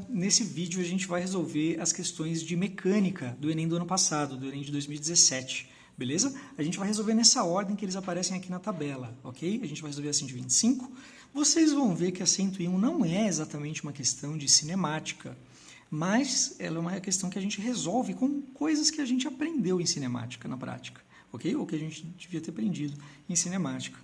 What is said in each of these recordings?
Nesse vídeo a gente vai resolver as questões de mecânica do Enem do ano passado, do Enem de 2017, beleza? A gente vai resolver nessa ordem que eles aparecem aqui na tabela, ok? A gente vai resolver a 125. Vocês vão ver que a 101 não é exatamente uma questão de cinemática, mas ela é uma questão que a gente resolve com coisas que a gente aprendeu em cinemática na prática, ok? Ou que a gente devia ter aprendido em cinemática.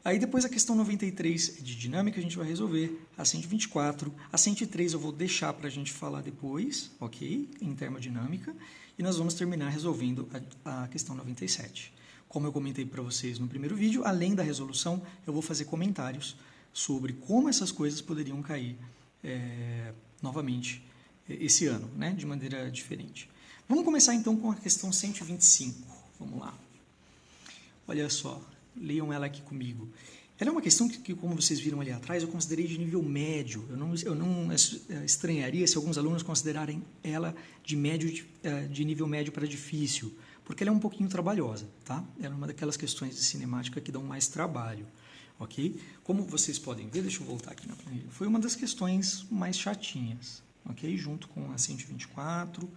Aí depois a questão 93 de dinâmica a gente vai resolver, a 124, a 103 eu vou deixar para a gente falar depois, ok? Em termodinâmica, e nós vamos terminar resolvendo a questão 97. Como eu comentei para vocês no primeiro vídeo, além da resolução, eu vou fazer comentários sobre como essas coisas poderiam cair novamente esse ano, né? De maneira diferente. Vamos começar então com a questão 125, vamos lá. Olha só. Leiam ela aqui comigo. Ela é uma questão que, como vocês viram ali atrás, eu considerei de nível médio. Eu não estranharia se alguns alunos considerarem ela de nível médio para difícil, porque ela é um pouquinho trabalhosa, tá? Ela é uma daquelas questões de cinemática que dão mais trabalho, ok? Como vocês podem ver, deixa eu voltar aqui na planilha, foi uma das questões mais chatinhas, ok? Junto com a 124,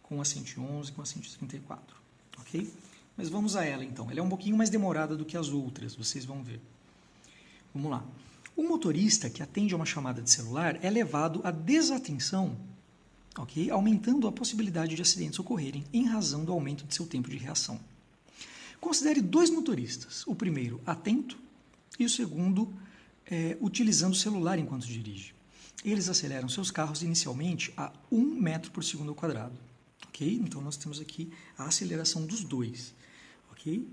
com a 111, com a 134, ok? Mas vamos a ela, então. Ela é um pouquinho mais demorada do que as outras, vocês vão ver. Vamos lá. O motorista que atende a uma chamada de celular é levado à desatenção, ok? Aumentando a possibilidade de acidentes ocorrerem em razão do aumento de seu tempo de reação. Considere dois motoristas. O primeiro, atento, e o segundo, utilizando o celular enquanto dirige. Eles aceleram seus carros inicialmente a 1 metro por segundo ao quadrado. Okay? Então, nós temos aqui a aceleração dos dois. Okay?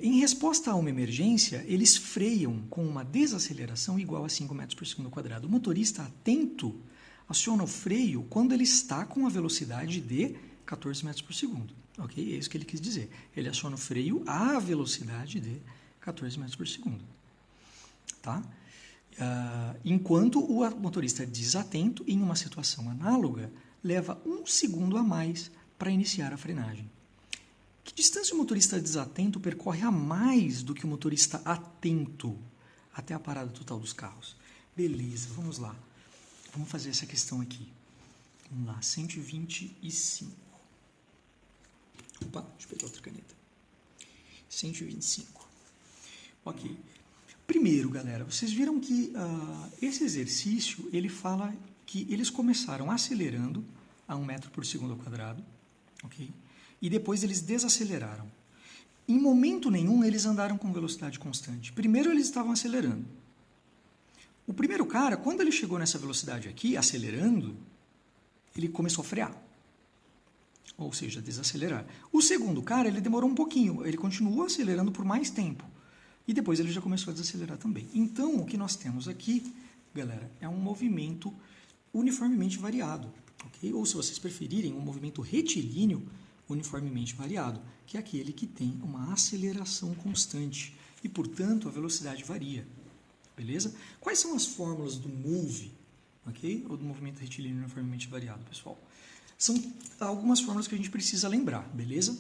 Em resposta a uma emergência, eles freiam com uma desaceleração igual a 5 metros por segundo ao quadrado. O motorista atento aciona o freio quando ele está com a velocidade de 14 metros por segundo. Okay? É isso que ele quis dizer. Ele aciona o freio à velocidade de 14 metros por segundo. Tá? Enquanto o motorista desatento, em uma situação análoga, leva 1 segundo a mais para iniciar a frenagem. Que distância o motorista desatento percorre a mais do que o motorista atento até a parada total dos carros? Beleza, vamos lá. Vamos fazer essa questão aqui. Vamos lá, 125. Opa, deixa eu pegar outra caneta. 125. Ok. Primeiro, galera, vocês viram que esse exercício, ele fala que eles começaram acelerando a 1 metro por segundo ao quadrado, ok? E depois eles desaceleraram. Em momento nenhum eles andaram com velocidade constante. Primeiro eles estavam acelerando. O primeiro cara, quando ele chegou nessa velocidade aqui, acelerando, ele começou a frear. Ou seja, desacelerar. O segundo cara, ele demorou um pouquinho, ele continuou acelerando por mais tempo. E depois ele já começou a desacelerar também. Então, o que nós temos aqui, galera, é um movimento uniformemente variado, ok? Ou, se vocês preferirem, um movimento retilíneo uniformemente variado, que é aquele que tem uma aceleração constante e, portanto, a velocidade varia, beleza? Quais são as fórmulas do MOVE, ok? Ou do movimento retilíneo uniformemente variado, pessoal? São algumas fórmulas que a gente precisa lembrar, beleza?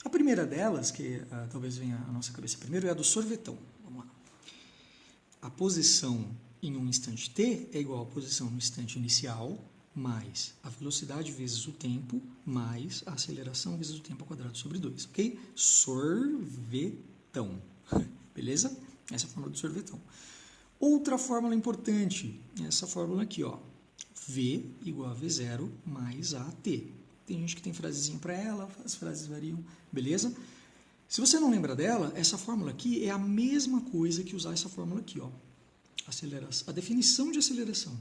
A primeira delas, que talvez venha à nossa cabeça primeiro, é a do sorvetão. Vamos lá. A posição em um instante t é igual à posição no instante inicial, mais a velocidade vezes o tempo, mais a aceleração vezes o tempo ao quadrado sobre 2, ok? Sorvetão. Beleza? Essa é a fórmula do sorvetão. Outra fórmula importante, essa fórmula aqui, ó. V igual a V0 mais AT. Tem gente que tem frasezinha para ela, as frases variam, beleza? Se você não lembra dela, essa fórmula aqui é a mesma coisa que usar essa fórmula aqui, ó. A definição de aceleração.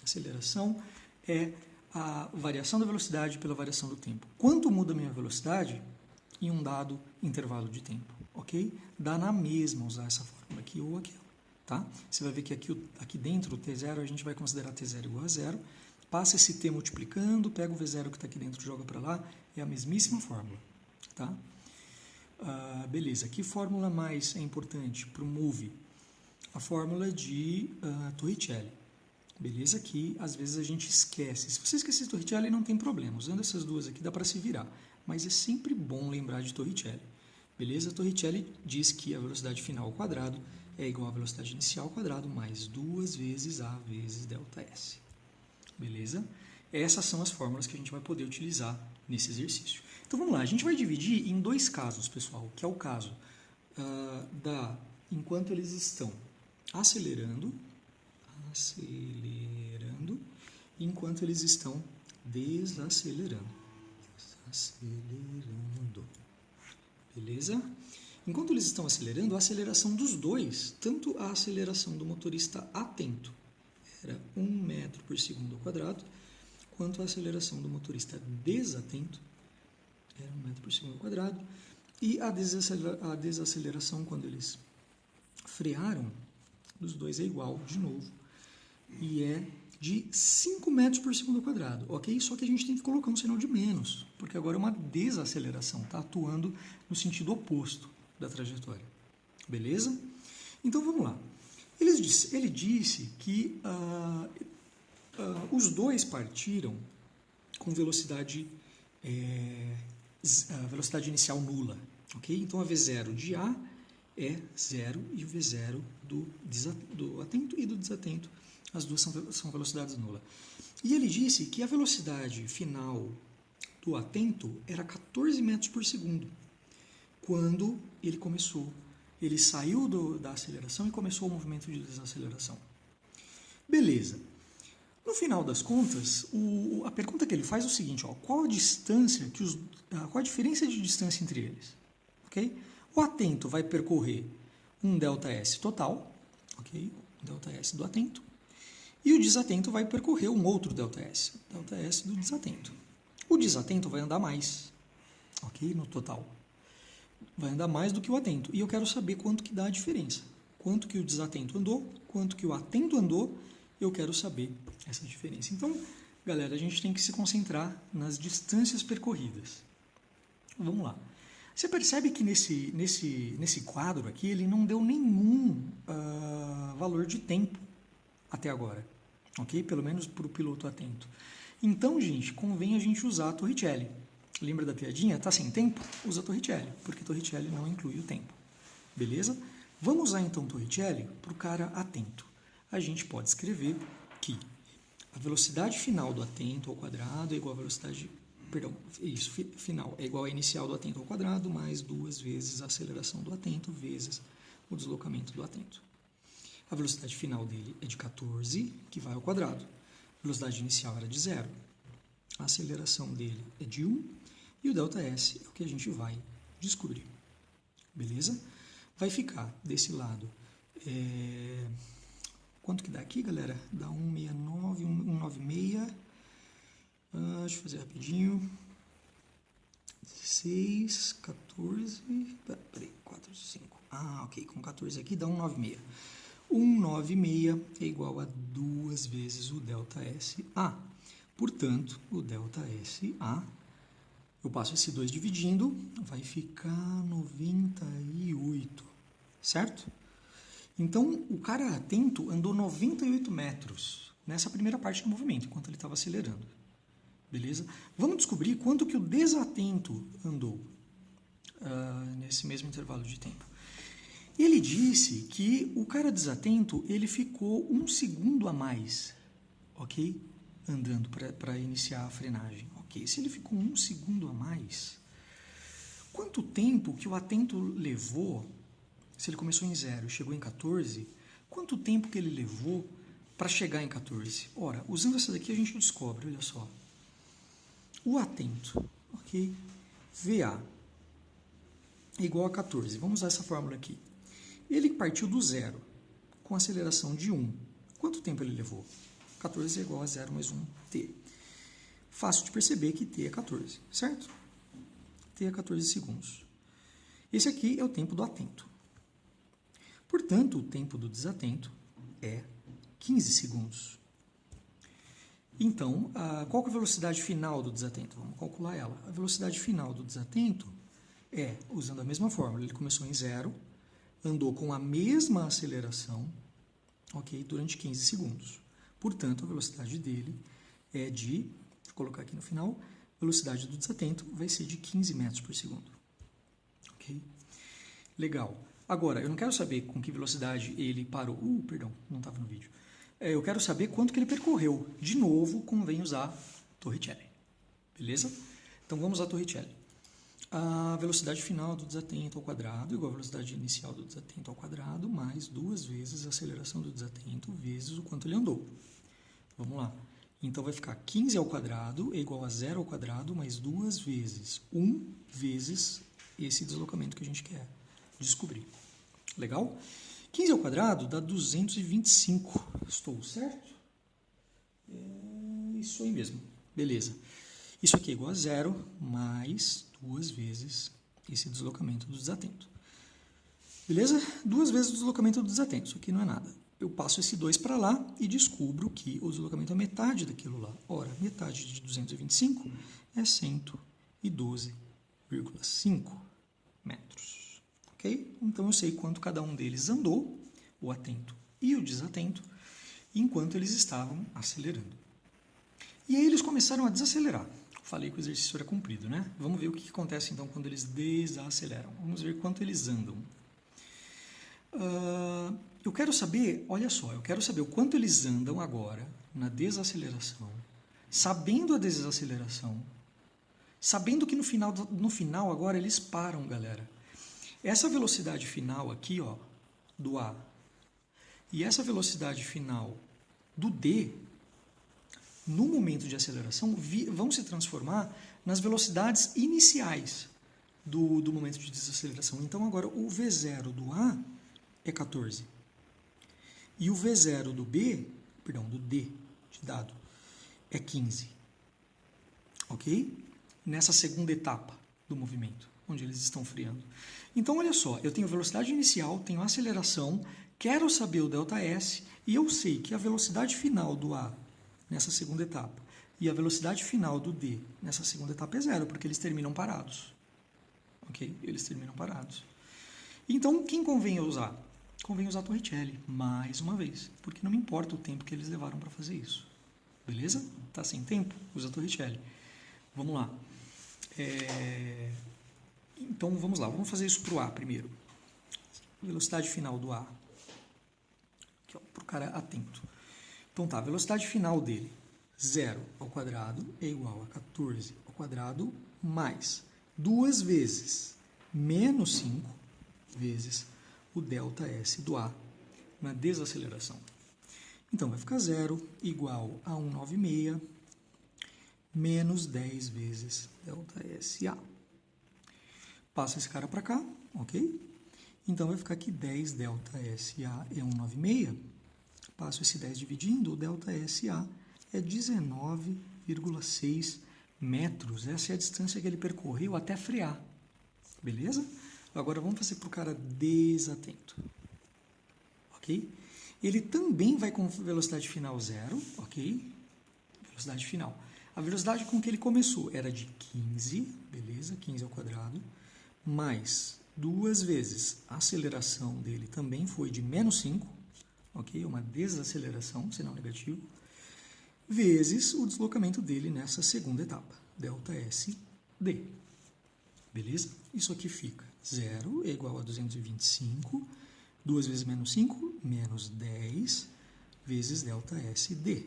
Aceleração é a variação da velocidade pela variação do tempo. Quanto muda a minha velocidade em um dado intervalo de tempo, ok? Dá na mesma usar essa fórmula aqui ou aquela, tá? Você vai ver que aqui dentro, o T0, a gente vai considerar T0 igual a 0, passa esse T multiplicando, pega o V0 que está aqui dentro, joga para lá, é a mesmíssima fórmula, tá? Beleza, que fórmula mais é importante para o MOVE? A fórmula de Torricelli, beleza? Que às vezes a gente esquece. Se você esquecer de Torricelli, não tem problema, usando essas duas aqui dá para se virar, mas é sempre bom lembrar de Torricelli, beleza? Torricelli diz que a velocidade final ao quadrado é igual à velocidade inicial ao quadrado mais 2 vezes A vezes ΔS. beleza? Essas são as fórmulas que a gente vai poder utilizar nesse exercício. Então vamos lá, a gente vai dividir em dois casos, pessoal, que é o caso enquanto eles estão acelerando, e enquanto eles estão desacelerando. Beleza? Enquanto eles estão acelerando, a aceleração dos dois, tanto a aceleração do motorista atento, era 1 metro por segundo ao quadrado, quanto a aceleração do motorista desatento, era 1 metro por segundo ao quadrado, e a desaceleração, quando eles frearam, dos dois é igual, de novo, e é de 5 metros por segundo ao quadrado, ok? Só que a gente tem que colocar um sinal de menos, porque agora é uma desaceleração, está atuando no sentido oposto da trajetória, beleza? Então vamos lá. Ele disse que os dois partiram com velocidade inicial nula, ok? Então a V0 de A é 0 e o V0 do atento e do desatento, as duas são velocidades nulas. E ele disse que a velocidade final do atento era 14 metros por segundo, quando ele saiu da aceleração e começou o movimento de desaceleração. Beleza. No final das contas, a pergunta que ele faz é o seguinte, qual a distância qual a diferença de distância entre eles? Okay? O atento vai percorrer um ΔS total, ok? ΔS do atento, e o desatento vai percorrer um outro ΔS, ΔS do desatento. O desatento vai andar mais, ok? No total. Vai andar mais do que o atento. E eu quero saber quanto que dá a diferença. Quanto que o desatento andou, quanto que o atento andou, eu quero saber essa diferença. Então, galera, a gente tem que se concentrar nas distâncias percorridas. Vamos lá. Você percebe que nesse quadro aqui, ele não deu nenhum valor de tempo até agora. Ok? Pelo menos para o piloto atento. Então, gente, convém a gente usar a Torricelli. Lembra da piadinha? Tá sem tempo? Usa Torricelli, porque Torricelli não inclui o tempo. Beleza? Vamos usar então Torricelli para o cara atento. A gente pode escrever que a velocidade final do atento ao quadrado é igual a velocidade... final é igual a inicial do atento ao quadrado mais 2 vezes a aceleração do atento vezes o deslocamento do atento. A velocidade final dele é de 14, que vai ao quadrado. A velocidade inicial era de 0. A aceleração dele é de 1 e o ΔS é o que a gente vai descobrir. Beleza? Vai ficar desse lado... Quanto que dá aqui, galera? Dá 169, 196. Deixa eu fazer rapidinho. 16, 14... Peraí, 4, 5. Ok. Com 14 aqui dá 196. 196 é igual a 2 vezes o ΔSA. Portanto, o ΔSA, eu passo esse 2 dividindo, vai ficar 98, certo? Então, o cara atento andou 98 metros nessa primeira parte do movimento, enquanto ele estava acelerando. Beleza? Vamos descobrir quanto que o desatento andou nesse mesmo intervalo de tempo. Ele disse que o cara desatento, ele ficou 1 segundo a mais, ok? Andando para iniciar a frenagem. Ok, se ele ficou 1 segundo a mais, quanto tempo que o atento levou, se ele começou em 0 e chegou em 14, quanto tempo que ele levou para chegar em 14? Ora, usando essa daqui a gente descobre, olha só. O atento, ok? VA é igual a 14. Vamos usar essa fórmula aqui. Ele partiu do 0, com aceleração de 1. Quanto tempo ele levou? 14 é igual a 0 mais 1, t. Fácil de perceber que t é 14, certo? T é 14 segundos. Esse aqui é o tempo do atento. Portanto, o tempo do desatento é 15 segundos. Então, qual que é a velocidade final do desatento? Vamos calcular ela. A velocidade final do desatento é, usando a mesma fórmula, ele começou em 0, andou com a mesma aceleração, ok, durante 15 segundos. Portanto, a velocidade dele é de, vou colocar aqui no final, a velocidade do desatento vai ser de 15 metros por segundo. Ok? Legal. Agora, eu não quero saber com que velocidade ele parou. Perdão, não estava no vídeo. eu quero saber quanto que ele percorreu. De novo, convém usar Torricelli. Beleza? Então vamos usar Torricelli. A velocidade final do desatento ao quadrado igual a velocidade inicial do desatento ao quadrado mais 2 vezes a aceleração do desatento vezes o quanto ele andou. Vamos lá. Então vai ficar 15 ao quadrado é igual a 0 ao quadrado mais 2 vezes 1 vezes esse deslocamento que a gente quer descobrir. Legal? 15 ao quadrado dá 225. Estou certo? É isso aí mesmo. Beleza. Isso aqui é igual a 0 mais 2 vezes esse deslocamento do desatento. Beleza? 2 vezes o deslocamento do desatento. Isso aqui não é nada. Eu passo esse 2 para lá e descubro que o deslocamento é metade daquilo lá. Ora, metade de 225 é 112,5 metros. Ok? Então eu sei quanto cada um deles andou, o atento e o desatento, enquanto eles estavam acelerando. E aí eles começaram a desacelerar. Falei que o exercício era comprido, né? Vamos ver o que acontece então quando eles desaceleram. Vamos ver quanto eles andam. Eu quero saber, olha só, eu quero saber o quanto eles andam agora na desaceleração, sabendo a desaceleração, sabendo que no final agora eles param, galera. Essa velocidade final aqui, ó, do A, e essa velocidade final do D, no momento de aceleração, vão se transformar nas velocidades iniciais do momento de desaceleração. Então, agora, o V0 do A é 14. E o V0 do B, perdão, do D, de dado, é 15. Ok? Nessa segunda etapa do movimento, onde eles estão freando. Então, olha só, eu tenho velocidade inicial, tenho aceleração, quero saber o ΔS, e eu sei que a velocidade final do A nessa segunda etapa e a velocidade final do D nessa segunda etapa é 0, porque eles terminam parados. Ok? Eles terminam parados. Então, quem convém usar? Convém usar Torricelli, mais uma vez, porque não me importa o tempo que eles levaram para fazer isso. Beleza? Tá sem tempo? Usa Torricelli. Vamos lá. Então, vamos lá. Vamos fazer isso para o A primeiro. Velocidade final do A. Para o cara atento. Então tá, a velocidade final dele, 0 ao quadrado é igual a 14 ao quadrado mais 2 vezes menos 5 vezes o ΔS do A na desaceleração. Então vai ficar 0 igual a 196 menos 10 vezes ΔSA. Passa esse cara para cá, ok? Então vai ficar aqui 10 ΔSA é 196. Passo esse 10 dividindo, o ΔSA é 19,6 metros. Essa é a distância que ele percorreu até frear. Beleza? Agora vamos fazer para o cara desatento. Ok? Ele também vai com velocidade final 0, ok? Velocidade final. A velocidade com que ele começou era de 15, beleza? 15 ao quadrado, mais 2 vezes a aceleração dele também foi de menos 5, ok? Uma desaceleração, sinal negativo, vezes o deslocamento dele nessa segunda etapa, ΔSD. Beleza? Isso aqui fica 0 é igual a 225, 2 vezes menos 5, menos 10, vezes ΔSD.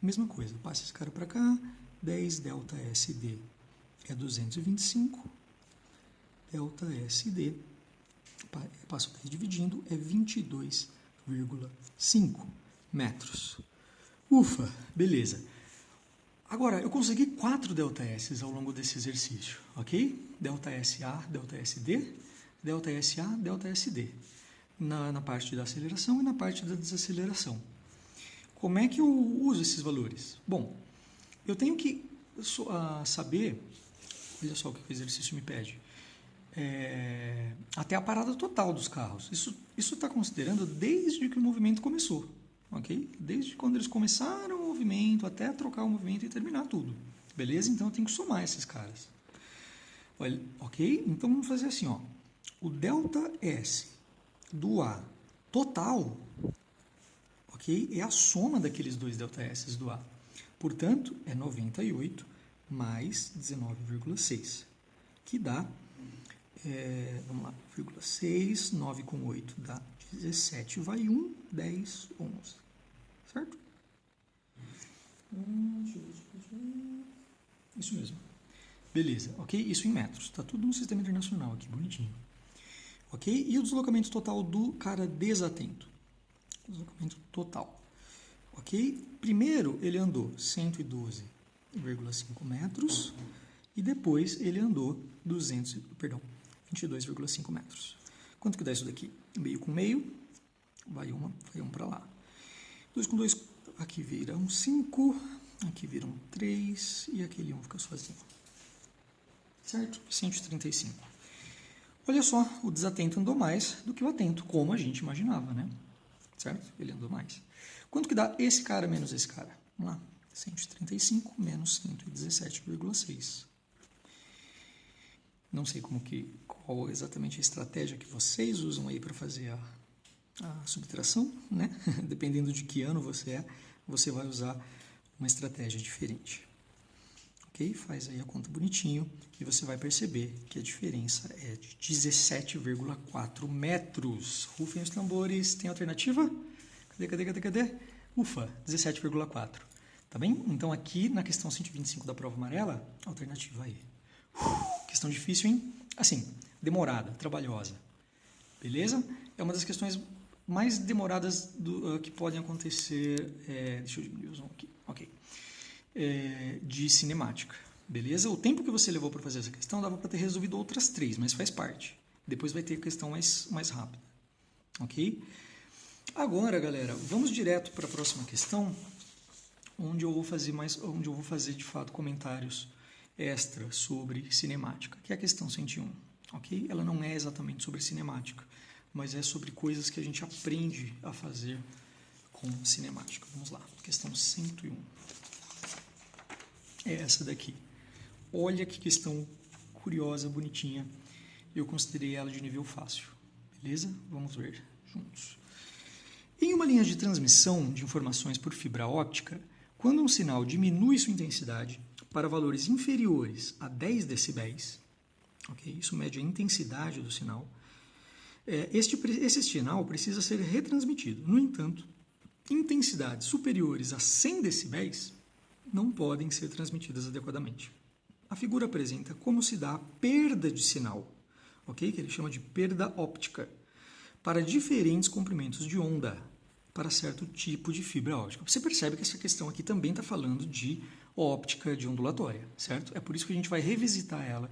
Mesma coisa, passa esse cara para cá, 10 ΔSD é 225, ΔSD, passo 10 dividindo, é 22,5 metros. Ufa, beleza. Agora, eu consegui 4 ΔS ao longo desse exercício, ok? ΔSA, ΔSD, ΔSA, ΔSD. Na parte da aceleração e na parte da desaceleração. Como é que eu uso esses valores? Bom, eu tenho que saber, olha só o que o exercício me pede, até a parada total dos carros. Isso está considerando desde que o movimento começou, ok? Desde quando eles começaram o movimento até trocar o movimento e terminar tudo. Beleza? Então eu tenho que somar esses caras. Olha, ok? Então vamos fazer assim, ó. O ΔS do A total, ok? É a soma daqueles dois ΔS do A. Portanto, é 98 mais 19,6, que dá, vamos lá, 0,6, 9 com 8 dá 17, vai 1, 10, 11. certo? Isso mesmo. Beleza, ok? Isso em metros. Tá tudo no sistema internacional aqui, bonitinho. Ok? E o deslocamento total do cara desatento? Deslocamento total. Ok? Primeiro ele andou 112,5 metros e depois ele andou 22,5 metros. Quanto que dá isso daqui? Meio com meio, vai um para lá. 2 com 2, aqui vira um 5, aqui vira um 3 e aquele 1 fica sozinho. Certo? 135. Olha só, o desatento andou mais do que o atento, como a gente imaginava, né? Certo? Ele andou mais. Quanto que dá esse cara menos esse cara? Vamos lá. 135 menos 117,6. Não sei qual exatamente a estratégia que vocês usam aí para fazer a subtração, né? Dependendo de que ano você vai usar uma estratégia diferente. Ok? Faz aí a conta bonitinho e você vai perceber que a diferença é de 17,4 metros. Rufem os tambores. Tem alternativa? Cadê? Ufa, 17,4. Tá bem? Então aqui na questão 125 da prova amarela, alternativa aí. Questão difícil, hein? Assim, demorada, trabalhosa. Beleza? É uma das questões mais demoradas que podem acontecer. Deixa eu diminuir o zoom aqui. Ok. De cinemática. Beleza? O tempo que você levou para fazer essa questão dava para ter resolvido outras 3, mas faz parte. Depois vai ter a questão mais rápida. Ok? Agora, galera, vamos direto para a próxima questão, onde eu vou fazer de fato comentários extra sobre cinemática, que é a questão 101, ok? Ela não é exatamente sobre cinemática, mas é sobre coisas que a gente aprende a fazer com cinemática. Vamos lá, questão 101. É essa daqui. Olha que questão curiosa, bonitinha. Eu considerei ela de nível fácil, beleza? Vamos ver juntos. Em uma linha de transmissão de informações por fibra óptica, quando um sinal diminui sua intensidade para valores inferiores a 10 decibéis, okay? Isso mede a intensidade do sinal, esse sinal precisa ser retransmitido. No entanto, intensidades superiores a 100 decibéis não podem ser transmitidas adequadamente. A figura apresenta como se dá a perda de sinal, okay? Que ele chama de perda óptica, para diferentes comprimentos de onda, para certo tipo de fibra óptica. Você percebe que essa questão aqui também está falando de óptica de ondulatória, certo? É por isso que a gente vai revisitar ela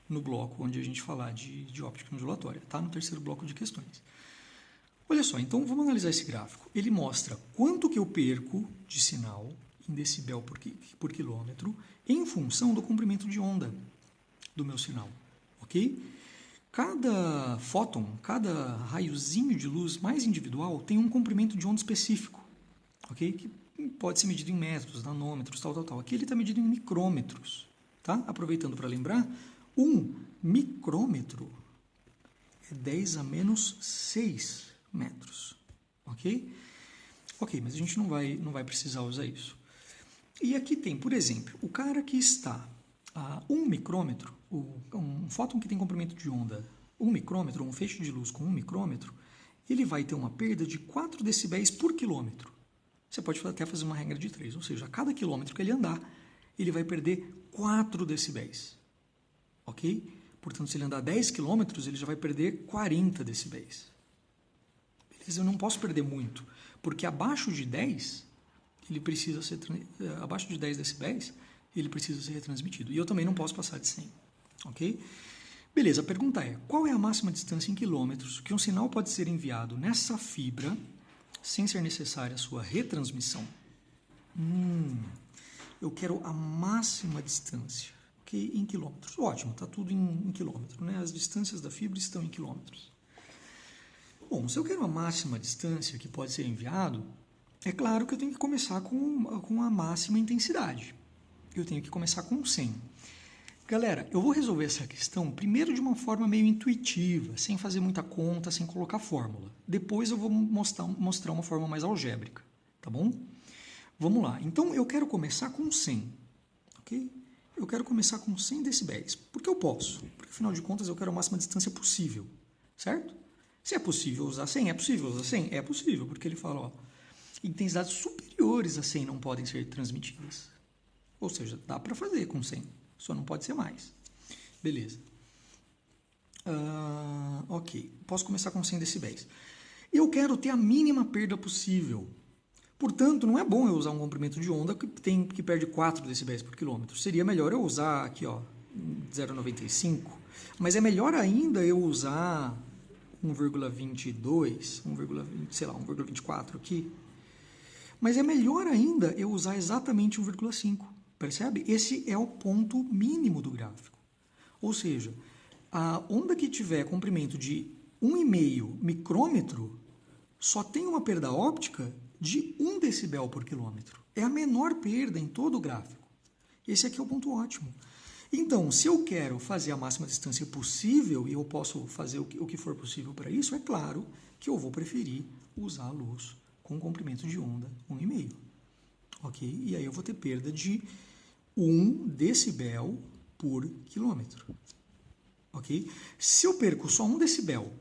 no bloco onde a gente falar de óptica ondulatória, tá? No terceiro bloco de questões. Olha só, então vamos analisar esse gráfico. Ele mostra quanto que eu perco de sinal em decibel por quilômetro em função do comprimento de onda do meu sinal, ok? Cada fóton, cada raiozinho de luz mais individual tem um comprimento de onda específico, ok? Que pode ser medido em metros, nanômetros, tal. Aqui ele está medido em micrômetros, tá? Aproveitando para lembrar, um micrômetro é 10 a menos 6 metros, ok? Ok, mas a gente não vai precisar usar isso. E aqui tem, por exemplo, o cara que está a 1 micrômetro, um fóton que tem comprimento de onda 1 micrômetro, um feixe de luz com 1 micrômetro, ele vai ter uma perda de 4 decibéis por quilômetro. Você pode até fazer uma regra de 3, ou seja, a cada quilômetro que ele andar, ele vai perder 4 decibéis. Ok? Portanto, se ele andar 10 quilômetros, ele já vai perder 40 decibéis. Beleza? Eu não posso perder muito, porque abaixo de 10, abaixo de 10 decibéis, ele precisa ser retransmitido. E eu também não posso passar de 100. Ok? Beleza, a pergunta é, qual é a máxima distância em quilômetros que um sinal pode ser enviado nessa fibra sem ser necessária a sua retransmissão? Eu quero a máxima distância, ok? Em quilômetros. Ótimo, está tudo em quilômetro, né? As distâncias da fibra estão em quilômetros. Bom, se eu quero a máxima distância que pode ser enviado, é claro que eu tenho que começar com a máxima intensidade. Eu tenho que começar com 100. Galera, eu vou resolver essa questão primeiro de uma forma meio intuitiva, sem fazer muita conta, sem colocar fórmula. Depois eu vou mostrar uma forma mais algébrica, tá bom? Vamos lá. Então, eu quero começar com 100, ok? Eu quero começar com 100 decibéis, porque eu posso. Porque, afinal de contas, eu quero a máxima distância possível, certo? Se é possível usar 100, é possível usar 100? É possível, porque ele fala, ó, Intensidades superiores a 100 não podem ser transmitidas. Ou seja, dá para fazer com 100, só não pode ser mais. Beleza. Ok, posso começar com 100 decibéis. Eu quero ter a mínima perda possível. Portanto, não é bom eu usar um comprimento de onda que perde 4 decibéis por quilômetro. Seria melhor eu usar aqui, ó, 0,95. Mas é melhor ainda eu usar 1,22, 1,24 aqui. Mas é melhor ainda eu usar exatamente 1,5. Percebe? Esse é o ponto mínimo do gráfico. Ou seja, a onda que tiver comprimento de 1,5 micrômetro só tem uma perda óptica de 1 decibel por quilômetro. É a menor perda em todo o gráfico. Esse aqui é o ponto ótimo. Então, se eu quero fazer a máxima distância possível, e eu posso fazer o que for possível para isso, é claro que eu vou preferir usar a luz com comprimento de onda 1,5. Ok? E aí eu vou ter perda de 1 decibel por quilômetro. Ok? Se eu perco só 1 decibel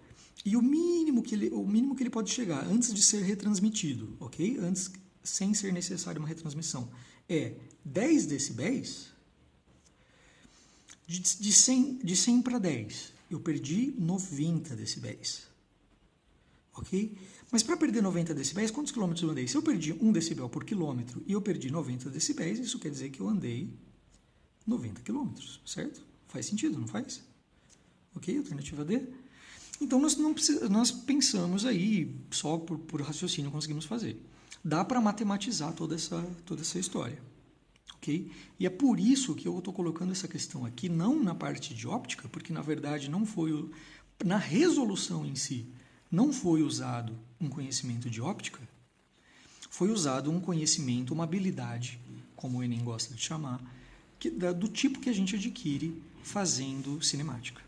e o mínimo que ele pode chegar antes de ser retransmitido, ok? Antes, sem ser necessária uma retransmissão, é 10 decibéis, de 100 para 10, eu perdi 90 decibéis. Ok? Mas para perder 90 decibéis, quantos quilômetros eu andei? Se eu perdi 1 decibel por quilômetro e eu perdi 90 decibéis, isso quer dizer que eu andei 90 quilômetros, certo? Faz sentido, não faz? Ok? Alternativa D. Então, nós pensamos aí, só por raciocínio conseguimos fazer. Dá para matematizar toda essa história. Ok? E é por isso que eu estou colocando essa questão aqui, não na parte de óptica, porque na verdade não foi, na resolução em si, não foi usado um conhecimento de óptica, foi usado um conhecimento, uma habilidade, como o Enem gosta de chamar, do tipo que a gente adquire fazendo cinemática.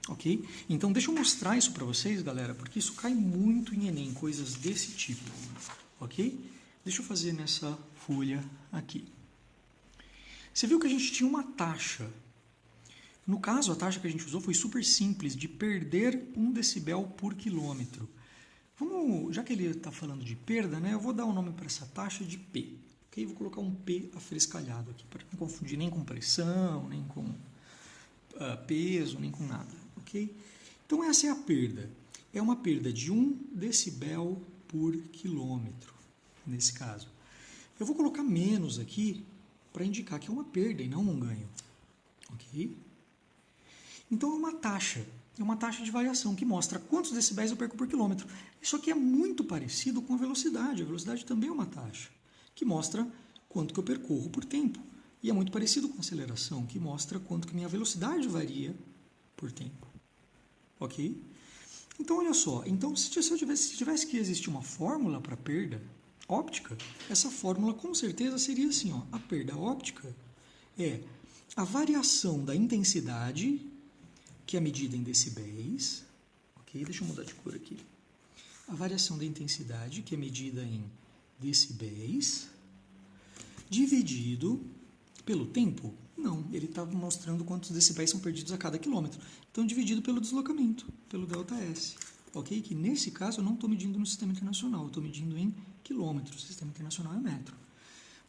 Ok? Então, deixa eu mostrar isso para vocês, galera, porque isso cai muito em Enem, coisas desse tipo. Ok? Deixa eu fazer nessa folha aqui. Você viu que a gente tinha uma taxa. No caso, a taxa que a gente usou foi super simples, de perder 1 decibel por quilômetro. Já que ele está falando de perda, né, eu vou dar um nome para essa taxa de P. Okay? Vou colocar um P afrescalhado aqui, para não confundir nem com pressão, nem com peso, nem com nada. Okay? Então, essa é a perda. É uma perda de 1 decibel por quilômetro, nesse caso. Eu vou colocar menos aqui, para indicar que é uma perda e não um ganho. Ok? Então é uma taxa de variação que mostra quantos decibéis eu perco por quilômetro. Isso aqui é muito parecido com a velocidade também é uma taxa, que mostra quanto que eu percorro por tempo. E é muito parecido com a aceleração, que mostra quanto que minha velocidade varia por tempo. Ok? Então olha só, se tivesse que existir uma fórmula para perda óptica, essa fórmula com certeza seria assim, ó, a perda óptica é a variação da intensidade, que é medida em decibéis, ok? Deixa eu mudar de cor aqui. A variação da intensidade, que é medida em decibéis, dividido pelo tempo. Não, ele está mostrando quantos decibéis são perdidos a cada quilômetro. Então, dividido pelo deslocamento, pelo ΔS. Ok? Que nesse caso eu não estou medindo no sistema internacional, eu estou medindo em quilômetros, o sistema internacional é metro.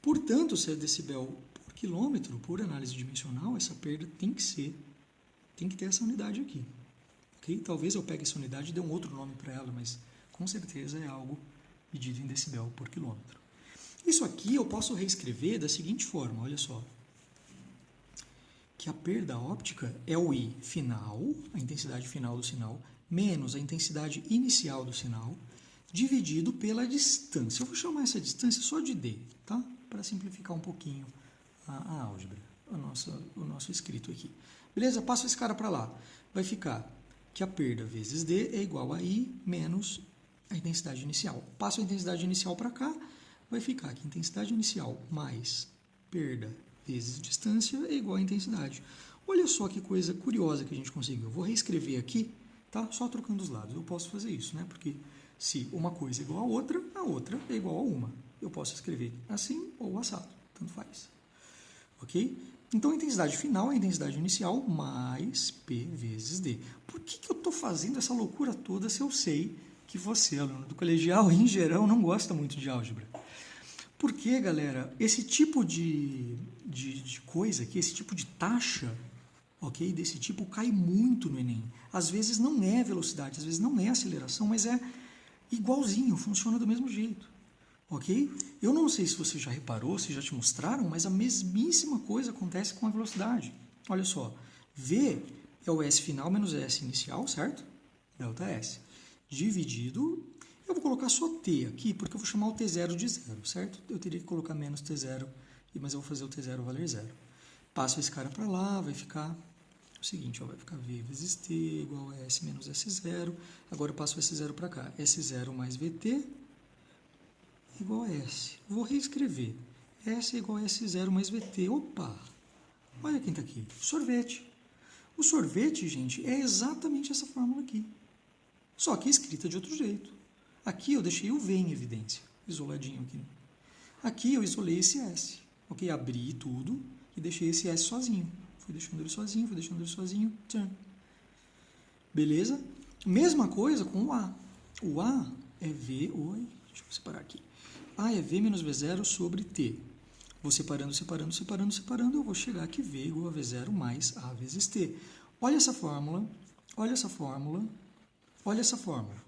Portanto, se é decibel por quilômetro, por análise dimensional, essa perda tem que ter essa unidade aqui. Okay? Talvez eu pegue essa unidade e dê um outro nome para ela, mas com certeza é algo medido em decibel por quilômetro. Isso aqui eu posso reescrever da seguinte forma, olha só. Que a perda óptica é o I final, a intensidade final do sinal, menos a intensidade inicial do sinal, dividido pela distância. Eu vou chamar essa distância só de D, tá? Para simplificar um pouquinho a álgebra, o nosso escrito aqui. Beleza? Passo esse cara para lá. Vai ficar que a perda vezes D é igual a I menos a intensidade inicial. Passo a intensidade inicial para cá, vai ficar que a intensidade inicial mais perda vezes distância é igual a intensidade. Olha só que coisa curiosa que a gente conseguiu. Eu vou reescrever aqui, tá? Só trocando os lados. Eu posso fazer isso, né? Porque se uma coisa é igual a outra é igual a uma. Eu posso escrever assim ou assado, tanto faz. Ok? Então, a intensidade final é a intensidade inicial mais P vezes D. Por que eu estou fazendo essa loucura toda se eu sei que você, aluno do colegial, em geral, não gosta muito de álgebra. Porque, galera, esse tipo de coisa aqui, esse tipo de taxa, ok, desse tipo cai muito no Enem. Às vezes não é velocidade, às vezes não é aceleração, mas é igualzinho, funciona do mesmo jeito, ok? Eu não sei se você já reparou, se já te mostraram, mas a mesmíssima coisa acontece com a velocidade. Olha só, V é o S final menos S inicial, certo? Delta S. Dividido, eu vou colocar só T aqui, porque eu vou chamar o T0 de zero, certo? Eu teria que colocar menos T0, mas eu vou fazer o T0 valer zero. Passo esse cara para lá, vai ficar o seguinte, ó, vai ficar V vezes T igual a S menos S0. Agora eu passo o S0 para cá. S0 mais VT igual a S. Vou reescrever. S igual a S0 mais VT. Opa! Olha quem está aqui. Sorvete. O sorvete, gente, é exatamente essa fórmula aqui. Só que escrita de outro jeito. Aqui eu deixei o V em evidência, isoladinho aqui. Aqui eu isolei esse S. Ok? Abri tudo e deixei esse S sozinho. Fui deixando ele sozinho, fui deixando ele sozinho. Tchan. Beleza? Mesma coisa com o A. O A é V... Oi, deixa eu separar aqui. A é V menos V0 sobre T. Vou separando, separando, separando, separando. Eu vou chegar aqui V igual a V0 mais A vezes T. Olha essa fórmula. Olha essa fórmula. Olha essa fórmula.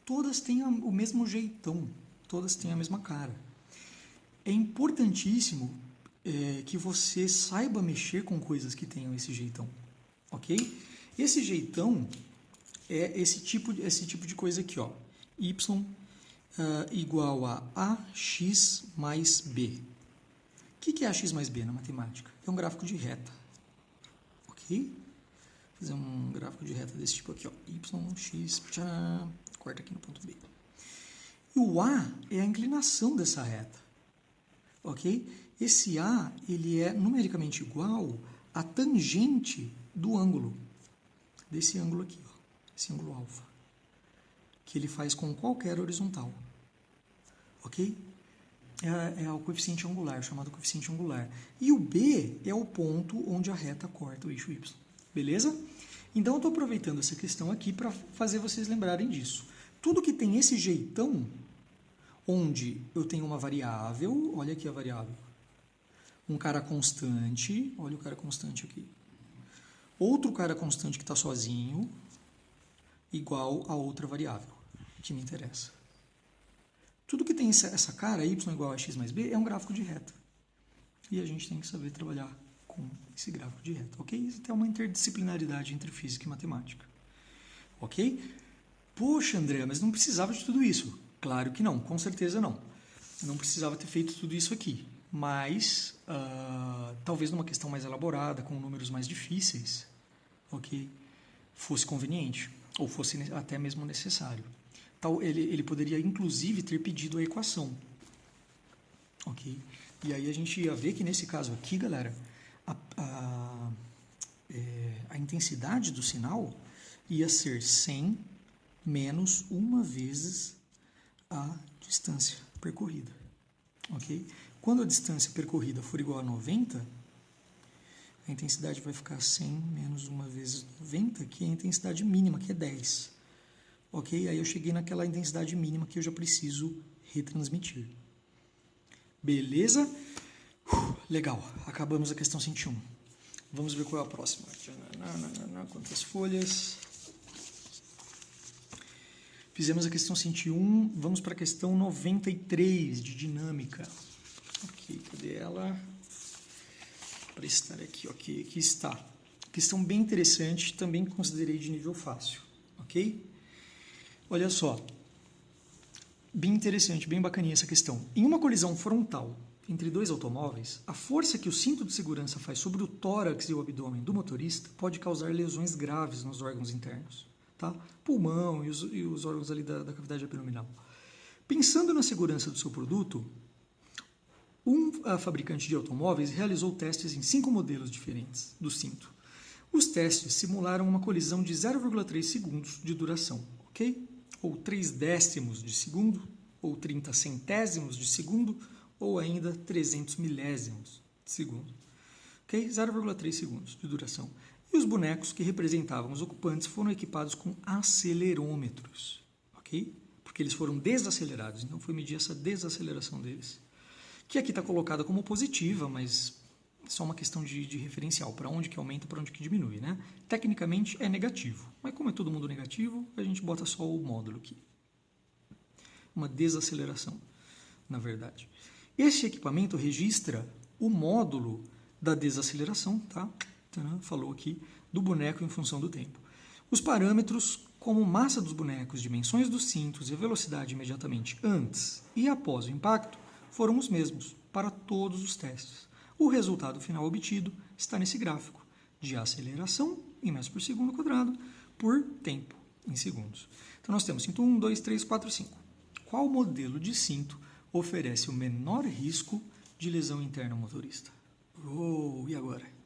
Todas têm o mesmo jeitão. Todas têm a mesma cara. É importantíssimo que você saiba mexer com coisas que tenham esse jeitão, ok? Esse jeitão é esse tipo de coisa aqui, ó. Y igual a AX mais B. O que é AX mais B na matemática? É um gráfico de reta, ok? Vou fazer um gráfico de reta desse tipo aqui, ó. Y, X, tcharam, corta aqui no ponto B. E o A é a inclinação dessa reta, ok? Esse A, ele é numericamente igual à tangente do ângulo, desse ângulo aqui, ó, esse ângulo alfa, que ele faz com qualquer horizontal, ok? É o coeficiente angular, chamado coeficiente angular. E o B é o ponto onde a reta corta o eixo Y, beleza? Então, eu estou aproveitando essa questão aqui para fazer vocês lembrarem disso. Tudo que tem esse jeitão, onde eu tenho uma variável, olha aqui a variável, um cara constante, olha o cara constante aqui. Outro cara constante que está sozinho, igual a outra variável, que me interessa. Tudo que tem essa cara, y igual a x mais b, é um gráfico de reta. E a gente tem que saber trabalhar com esse gráfico de reta, ok? Isso tem uma interdisciplinaridade entre física e matemática. Ok? Poxa, André, mas não precisava de tudo isso. Claro que não, com certeza não. Eu não precisava ter feito tudo isso aqui. Mas, talvez numa questão mais elaborada, com números mais difíceis, ok, fosse conveniente, ou fosse até mesmo necessário. Ele poderia, inclusive, ter pedido a equação, ok? E aí a gente ia ver que, nesse caso aqui, galera, a intensidade do sinal ia ser 100 menos 1 vezes a distância percorrida, ok? Quando a distância percorrida for igual a 90, a intensidade vai ficar 100 menos 1 vezes 90, que é a intensidade mínima, que é 10. Ok? Aí eu cheguei naquela intensidade mínima que eu já preciso retransmitir. Beleza? Legal. Acabamos a questão 101. Vamos ver qual é a próxima. Quantas folhas? Fizemos a questão 101. Vamos para a questão 93, de dinâmica. Ok, cadê ela? Para estar aqui, ok, aqui está. Questão bem interessante, também considerei de nível fácil, ok? Olha só, bem interessante, bem bacaninha essa questão. Em uma colisão frontal entre dois automóveis, a força que o cinto de segurança faz sobre o tórax e o abdômen do motorista pode causar lesões graves nos órgãos internos, tá? Pulmão e os órgãos ali da cavidade abdominal. Pensando na segurança do seu produto, fabricante de automóveis realizou testes em 5 modelos diferentes do cinto. Os testes simularam uma colisão de 0,3 segundos de duração, ok? Ou 3 décimos de segundo, ou 30 centésimos de segundo, ou ainda 300 milésimos de segundo. Ok? 0,3 segundos de duração. E os bonecos que representavam os ocupantes foram equipados com acelerômetros, ok? Porque eles foram desacelerados, então foi medir essa desaceleração deles. Que aqui está colocada como positiva, mas é só uma questão de referencial, para onde que aumenta, para onde que diminui, né? Tecnicamente é negativo, mas como é todo mundo negativo, a gente bota só o módulo aqui. Uma desaceleração, na verdade. Este equipamento registra o módulo da desaceleração, tá? Falou aqui, do boneco em função do tempo. Os parâmetros, como massa dos bonecos, dimensões dos cintos e a velocidade imediatamente antes e após o impacto, foram os mesmos para todos os testes. O resultado final obtido está nesse gráfico de aceleração em metros por segundo quadrado por tempo em segundos. Então nós temos cinto 1, 2, 3, 4, 5. Qual modelo de cinto oferece o menor risco de lesão interna ao motorista? E agora?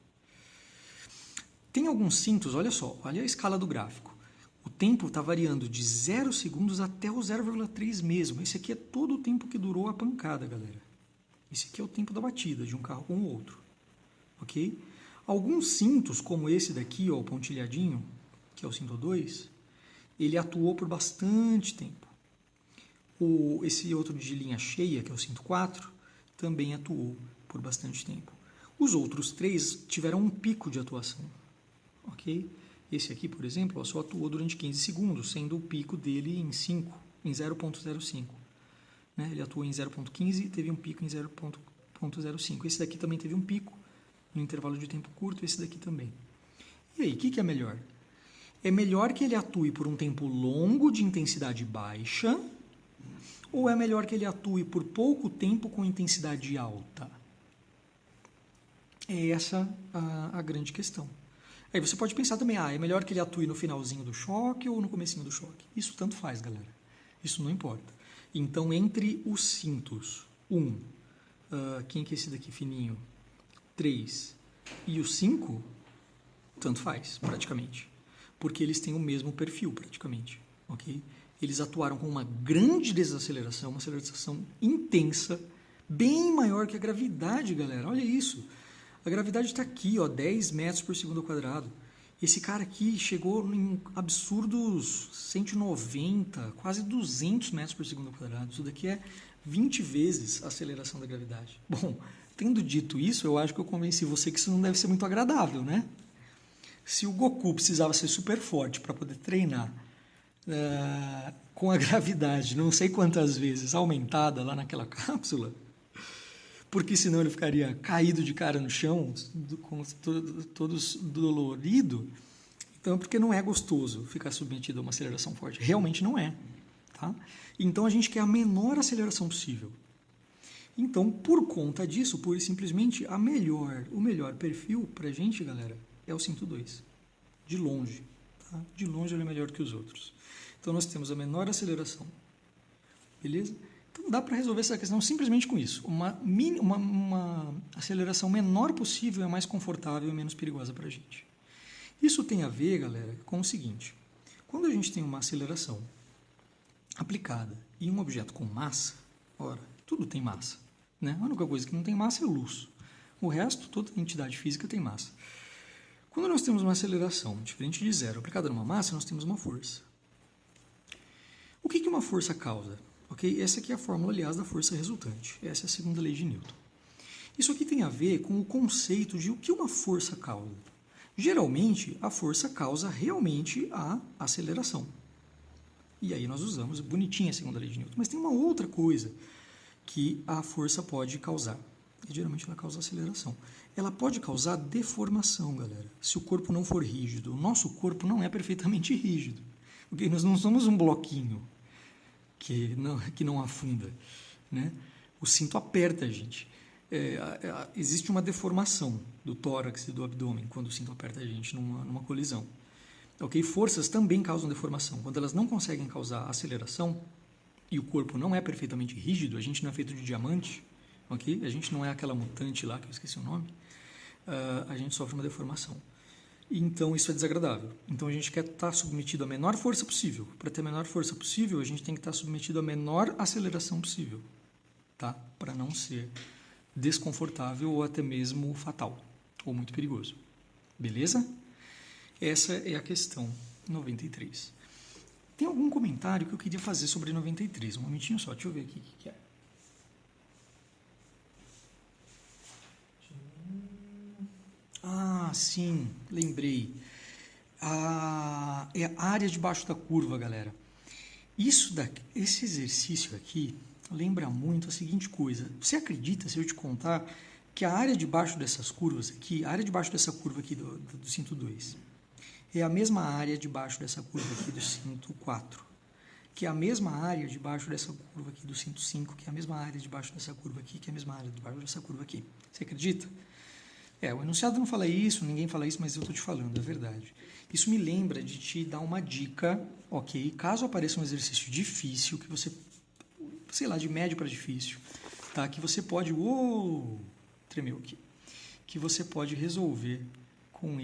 Tem alguns cintos, olha só, olha a escala do gráfico. O tempo está variando de 0 segundos até o 0,3 mesmo. Esse aqui é todo o tempo que durou a pancada, galera. Esse aqui é o tempo da batida de um carro com o outro. Ok? Alguns cintos, como esse daqui, ó, o pontilhadinho, que é o cinto 2, ele atuou por bastante tempo. Esse outro de linha cheia, que é o cinto 4, também atuou por bastante tempo. Os outros 3 tiveram um pico de atuação. Ok? Esse aqui, por exemplo, só atuou durante 15 segundos, sendo o pico dele em 0,05. Né? Ele atuou em 0,15 e teve um pico em 0,05. Esse daqui também teve um pico no intervalo de tempo curto, esse daqui também. E aí, o que é melhor? É melhor que ele atue por um tempo longo de intensidade baixa ou é melhor que ele atue por pouco tempo com intensidade alta? É essa a grande questão. Aí você pode pensar também, é melhor que ele atue no finalzinho do choque ou no comecinho do choque. Isso tanto faz, galera. Isso não importa. Então, entre os cintos, quem que é esse daqui fininho? 3 e o 5, tanto faz, praticamente. Porque eles têm o mesmo perfil, praticamente. Ok? Eles atuaram com uma grande desaceleração, uma aceleração intensa, bem maior que a gravidade, galera. Olha isso. A gravidade está aqui, ó, 10 metros por segundo ao quadrado. Esse cara aqui chegou em absurdos 190, quase 200 metros por segundo ao quadrado. Isso daqui é 20 vezes a aceleração da gravidade. Bom, tendo dito isso, eu acho que eu convenci você que isso não deve ser muito agradável, né? Se o Goku precisava ser super forte para poder treinar com a gravidade não sei quantas vezes aumentada lá naquela cápsula, porque senão ele ficaria caído de cara no chão, todos dolorido. Então, porque não é gostoso ficar submetido a uma aceleração forte. Realmente não é. Tá? Então, a gente quer a menor aceleração possível. Então, por conta disso, pura e simplesmente, o melhor perfil para a gente, galera, é o cinto 2. De longe. Tá? De longe ele é melhor que os outros. Então, nós temos a menor aceleração. Beleza? Então, dá para resolver essa questão simplesmente com isso. Uma aceleração menor possível é mais confortável e menos perigosa para a gente. Isso tem a ver, galera, com o seguinte. Quando a gente tem uma aceleração aplicada em um objeto com massa, ora, tudo tem massa. Né? A única coisa que não tem massa é luz. O resto, toda entidade física tem massa. Quando nós temos uma aceleração diferente de zero aplicada numa massa, nós temos uma força. O que uma força causa? Okay? Essa aqui é a fórmula, aliás, da força resultante. Essa é a segunda lei de Newton. Isso aqui tem a ver com o conceito de o que uma força causa. Geralmente, a força causa realmente a aceleração. E aí nós usamos bonitinha a segunda lei de Newton. Mas tem uma outra coisa que a força pode causar. E geralmente ela causa aceleração. Ela pode causar deformação, galera, se o corpo não for rígido. O nosso corpo não é perfeitamente rígido. Porque nós não somos um bloquinho que não afunda, né? O cinto aperta a gente. Existe uma deformação do tórax e do abdômen quando o cinto aperta a gente numa colisão. Okay? Forças também causam deformação. Quando elas não conseguem causar aceleração e o corpo não é perfeitamente rígido, a gente não é feito de diamante, okay? A gente não é aquela mutante lá, que eu esqueci o nome, a gente sofre uma deformação. Então, isso é desagradável. Então, a gente quer estar submetido à menor força possível. Para ter a menor força possível, a gente tem que estar submetido à menor aceleração possível, tá? Para não ser desconfortável ou até mesmo fatal, ou muito perigoso. Beleza? Essa é a questão 93. Tem algum comentário que eu queria fazer sobre 93? Um momentinho só, deixa eu ver aqui o que é. Ah, sim, lembrei. É a área debaixo da curva, galera. Esse exercício aqui lembra muito a seguinte coisa. Você acredita, se eu te contar, que a área debaixo dessas curvas aqui, a área debaixo dessa curva aqui do cinto 2, é a mesma área debaixo dessa curva aqui do cinto 4, que é a mesma área debaixo dessa curva aqui do cinto 5, que é a mesma área debaixo dessa curva aqui, que é a mesma área debaixo dessa curva aqui. Você acredita? O enunciado não fala isso, ninguém fala isso, mas eu estou te falando, é verdade. Isso me lembra de te dar uma dica, ok? Caso apareça um exercício difícil, que você, sei lá, de médio para difícil, tá? Que você pode, tremeu aqui, que você pode resolver com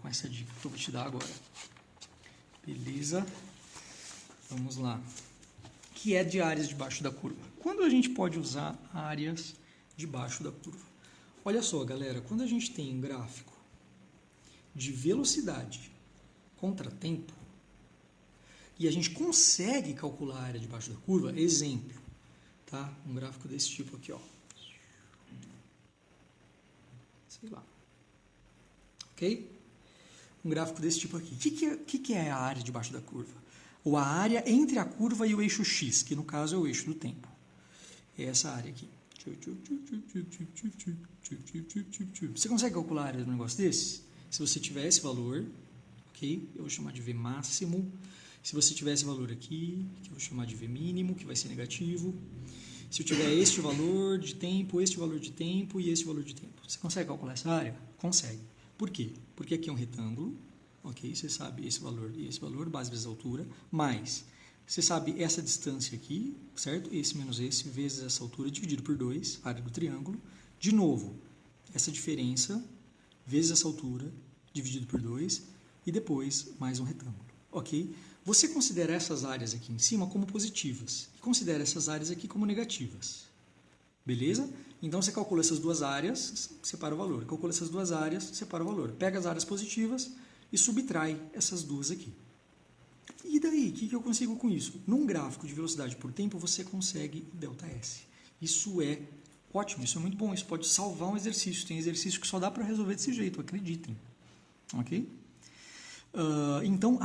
com essa dica que eu vou te dar agora. Beleza? Vamos lá. Que é de áreas debaixo da curva. Quando a gente pode usar áreas debaixo da curva? Olha só, galera, quando a gente tem um gráfico de velocidade contra tempo e a gente consegue calcular a área debaixo da curva, exemplo, tá? Um gráfico desse tipo aqui, ó. Sei lá. Ok? Um gráfico desse tipo aqui. O que é a área debaixo da curva? Ou a área entre a curva e o eixo X, que no caso é o eixo do tempo. É essa área aqui. Você consegue calcular a área de um negócio desse? Se você tiver esse valor, ok? Eu vou chamar de V máximo. Se você tiver esse valor aqui, que eu vou chamar de V mínimo, que vai ser negativo. Se eu tiver este valor de tempo, este valor de tempo e este valor de tempo. Você consegue calcular essa área? Consegue. Por quê? Porque aqui é um retângulo, ok? Você sabe esse valor e esse valor, base vezes altura, mais... Você sabe essa distância aqui, certo? Esse menos esse, vezes essa altura, dividido por 2, área do triângulo. De novo, essa diferença, vezes essa altura, dividido por 2, e depois mais um retângulo, ok? Você considera essas áreas aqui em cima como positivas, e considera essas áreas aqui como negativas, beleza? Então, você calcula essas duas áreas, separa o valor. Calcula essas duas áreas, separa o valor. Pega as áreas positivas e subtrai essas duas aqui. E daí, o que eu consigo com isso? Num gráfico de velocidade por tempo, você consegue ΔS. Isso é ótimo, isso é muito bom, isso pode salvar um exercício. Tem exercício que só dá para resolver desse jeito, acreditem. Ok? Então,